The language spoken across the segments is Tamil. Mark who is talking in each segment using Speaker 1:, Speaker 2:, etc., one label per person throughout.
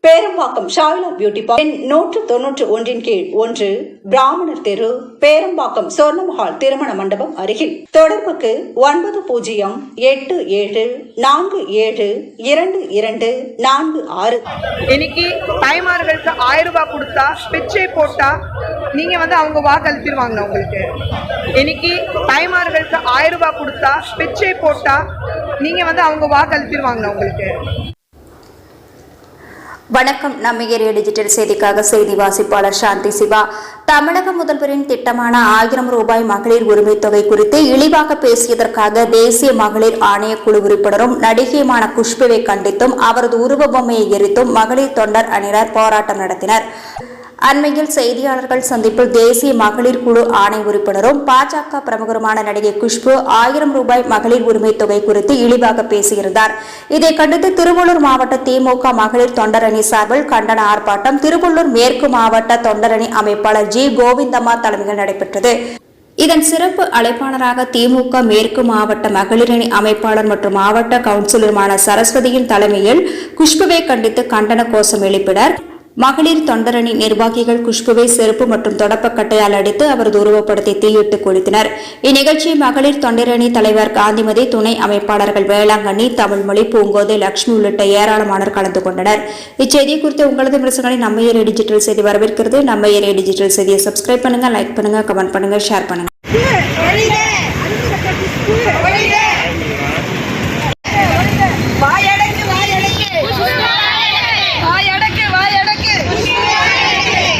Speaker 1: பேரம்பாக்கம் ஷாயிலா பியூட்டி பார்லர் 191 கீழ் 1 பிராமணர் தெரு, பேரம்பாக்கம் சொர்ணமஹால் திருமண மண்டபம் அருகில். தொடர்புக்கு 90பூஜ்ஜியம் 8747224246.
Speaker 2: இன்னைக்கு தாய்மார்களுக்கு 1000 ரூபாய் கொடுத்தா பிச்சை போட்டா நீங்க அவங்க வாக்களிச்சிருவாங்க. உங்களுக்கு இன்னைக்கு தாய்மார்களுக்கு 1000 ரூபாய் கொடுத்தா பிச்சை போட்டா நீங்க அவங்க வாக்களிச்சிருவாங்க. உங்களுக்கு
Speaker 3: வணக்கம். நம்ம ஏரியா டிஜிட்டல் செய்திக்காக செய்தி வாசிப்பாளர் சாந்தி சிவா. தமிழக முதல்வரின் திட்டமான 1000 ரூபாய் மகளிர் உரிமை தொகை குறித்து இழிவாக பேசியதற்காக தேசிய மகளிர் ஆணைய குழு உறுப்பினரும் நடிகையுமான குஷ்புவை கண்டித்தும் அவரது உருவ பொம்மையை எரித்தும் மகளிர் தொண்டர் அணியினர் போராட்டம் நடத்தினர். அண்மையில் செய்தியாளர்கள் சந்திப்பில் தேசிய மகளிர் குழு ஆணை உறுப்பினரும் பாஜக பிரமுகருமான நடிகை குஷ்பு 1000 ரூபாய் மகளிர் உரிமை தொகை குறித்து இழிவாக பேசியிருந்தார். இதை கண்டித்து திருவள்ளூர் மாவட்ட திமுக மகளிர் தொண்டரணி சார்பில் கண்டன ஆர்ப்பாட்டம் திருவள்ளூர் மேற்கு மாவட்ட தொண்டரணி அமைப்பாளர் ஜி கோவிந்தம்மா தலைமையில் நடைபெற்றது. இதன் சிறப்பு அழைப்பாளராக திமுக மேற்கு மாவட்ட மகளிரணி அமைப்பாளர் மற்றும் மாவட்ட கவுன்சிலருமான சரஸ்வதியின் தலைமையில் குஷ்புவை கண்டித்து கண்டன கோஷம் எழுப்பினர். மகளிர் தொண்டரணி நிர்வாகிகள் குஷ்புவை செருப்பு மற்றும் தொடப்பக்கட்டையால் அடித்து அவரது உருவப்படத்தை தீயிட்டு கொளுத்தினர். இந்நிகழ்ச்சியில் மகளிர் தொண்டரணி தலைவர் காந்திமதி, துணை அமைப்பாளர்கள் வேளாங்கண்ணி, தமிழ்மொழி, பூங்கோதை, லட்சுமி உள்ளிட்ட ஏராளமானோர் கலந்து கொண்டனர். இச்செய்தி குறித்து உங்களது விமர்சனங்களை நம்ம ஏரியா டிஜிட்டல் செய்தி வரவேற்கிறது. நம்ம ஏரியா டிஜிட்டல் செய்தியை சப்ஸ்கிரைப் பண்ணுங்க, லைக் பண்ணுங்க, கமெண்ட் பண்ணுங்க, ஷேர் பண்ணுங்க.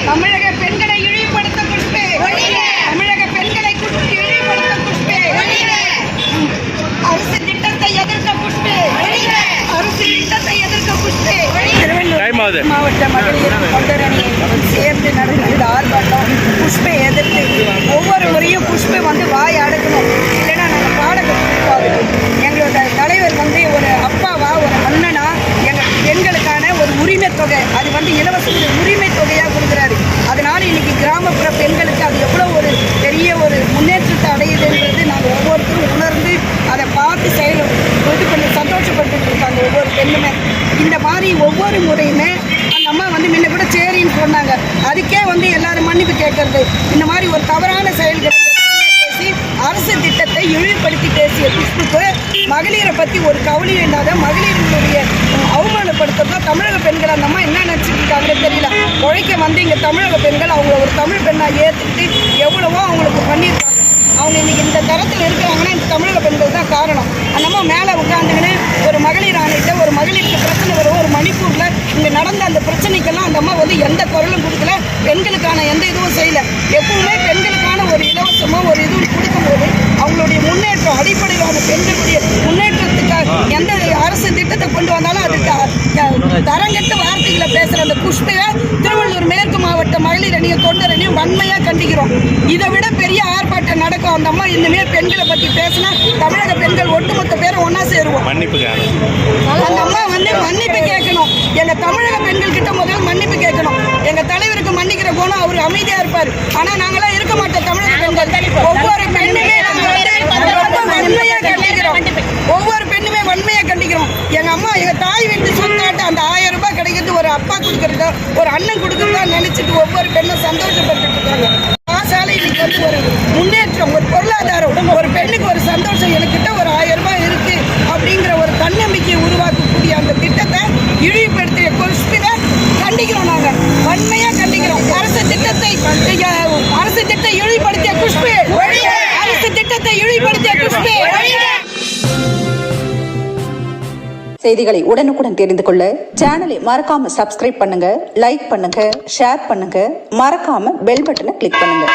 Speaker 2: தமிழக பெண்களை இழிவுபடுத்த குஷ்பு, தமிழக பெண்களை இழிவுபடுத்த குஷ்பு, அரசு திட்டத்தை எதிர்க்க குஷ்பு, அரசு திட்டத்தை எதிர்க்க குஷ்பு. திருவள்ளூர் மாவட்ட மகளிர் தொண்டரணி சேர்ந்து நடந்த ஆர்ப்பாட்டம் குஷ்பை எதிர்த்து. ஒவ்வொரு முறையும் குஷ்பு வாய் அடக்கணும், இல்லைன்னா நாங்கள் பாடகத்துக்கு எங்களோட தலைவர் ஒரு அப்பாவா ஒரு அண்ணனா எங்கள் பெண்களுக்கான ஒரு உரிமை தொகை அது இலவச உரிமை தொகையாக கொடுக்குறாரு. அதனால இன்னைக்கு கிராமப்புற பெண்களுக்கு அது எவ்வளோ ஒரு பெரிய ஒரு முன்னேற்றத்தை அடையுதுன்றது நாங்கள் ஒவ்வொருத்தரும் உணர்ந்து அதை பார்த்து இது பண்ணி சந்தோஷப்பட்டு இருக்காங்க ஒவ்வொரு பெண்ணுமே. இந்த மாதிரி ஒவ்வொரு முறையுமே அந்த அம்மா முன்ன கூட சரின்னு சொன்னாங்க, அதுக்கே எல்லாரும் மன்னிப்பு கேட்கறது. இந்த மாதிரி ஒரு தவறான செயல்களை பேசி அரசு திட்டத்தை இழிவுபடுத்தி பேசிய குஷ்புக்கு மகளிரை பற்றி ஒரு கவலை இல்லாத மகளிர்களுடைய அவமானப்படுத்துறதா தமிழக பெண்கள் அந்த அம்மா என்ன நினச்சிட்டு இருக்காங்கன்னு தெரியல. உழைக்க இங்கே தமிழக பெண்கள் அவங்கள ஒரு தமிழ் பெண்ணாக ஏற்றுக்கிட்டு எவ்வளவோ அவங்களுக்கு பண்ணியிருக்காங்க. அவங்க இன்னைக்கு இந்த தரத்தில் இருக்கிறாங்கன்னா இந்த தமிழக பெண்கள் தான் காரணம். அந்த அம்மா மேலே உட்காந்துக்கின்னு ஒரு மகளிர் ஆணையிட்ட ஒரு மகளிருக்கு பிரச்சனை வரும். ஒரு மணிப்பூரில் இங்கே நடந்த அந்த பிரச்சனைக்கெல்லாம் அந்த அம்மா எந்த குரலும் கொடுக்கல, பெண்களுக்கான எந்த இதுவும் செய்யலை. எப்பவுமே பெண்களுக்கான ஒரு இலவசமோ ஒரு இதுவும் கொடுக்கும்போது அவங்களுடைய முன்னேற்றம் அடிப்படையிலான பெண்களுடைய முன்னேற்றத்துக்காக எந்த அரசு திட்டத்தை கொண்டு வந்தாலும் அது தரங்கட்ட வார்த்தைகளை பேசுகிற அந்த குஷ்புவை திருவள்ளூர் மேற்கு மாவட்ட மகளிர் அணியும் தொண்டரணியும் வன்மையாக கண்டிக்கிறோம். இதை விட பெரிய ஆர்ப்பாட்டம் நடக்கும். அந்த அம்மா இனிமேல் பெண்களை பற்றி பேசினா தமிழக பெண்கள் ஒட்டுமொத்த பேரும் ஒன்றா சேருவோம். அந்த அம்மா மன்னிப்பு கேட்கணும். எங்கள் தமிழக பெண்கள் கிட்ட முதல்ல மன்னிப்பு கேட்கணும். எங்கள் தலைவருக்கு மன்னிக்கிற குணம் அவர் அமைதியாக இருப்பார். ஆனால் நாங்களாம் இருக்க மாட்டோம். தமிழக பெண்கள் ஒவ்வொரு பெண்ணுமே வன்மையாக கண்டிக்கிறோம். ஒவ்வொரு பெண்ணுமே வன்மையாக கண்டிக்கிறோம். எங்கள் அம்மா எங்கள் தாய் வீட்டு சொந்தாட்ட அந்த 1000 ரூபாய் கிடைக்கிறது ஒரு அப்பா கொடுக்கறதோ ஒரு அண்ணன் கொடுக்கறதா நினைச்சிட்டு ஒவ்வொரு பெண்ணும் சந்தோஷப்பட்டு இருக்காங்க. சாலை இன்னைக்கு ஒரு முன்னேற்றம், ஒரு பொருளாதாரம், ஒரு பெண்ணுக்கு ஒரு சந்தோஷம், எனக்கிட்ட ஒரு 1000 ரூபாய் இருக்கு அப்படிங்கிற ஒரு தன்னம்பிக்கையை உருவாக்கக்கூடிய அந்த திட்டத்தை இழிவுபடுத்திய குஷ்புவை கண்டிக்கிறோம். நாங்கள் வன்மையாக கண்டிக்கிறோம். அரசு திட்டத்தை இழிவுபடுத்திய குஷ்பு, அரசு திட்டத்தை இழிவுபடுத்திய குஷ்பு.
Speaker 1: செய்திகளை உடனுக்குடன் தெரிந்து கொள்ள சேனலை மறக்காம சப்ஸ்கிரைப் பண்ணுங்க, லைக் பண்ணுங்க, ஷேர் பண்ணுங்க, மறக்காம பெல் பட்டனை கிளிக் பண்ணுங்க.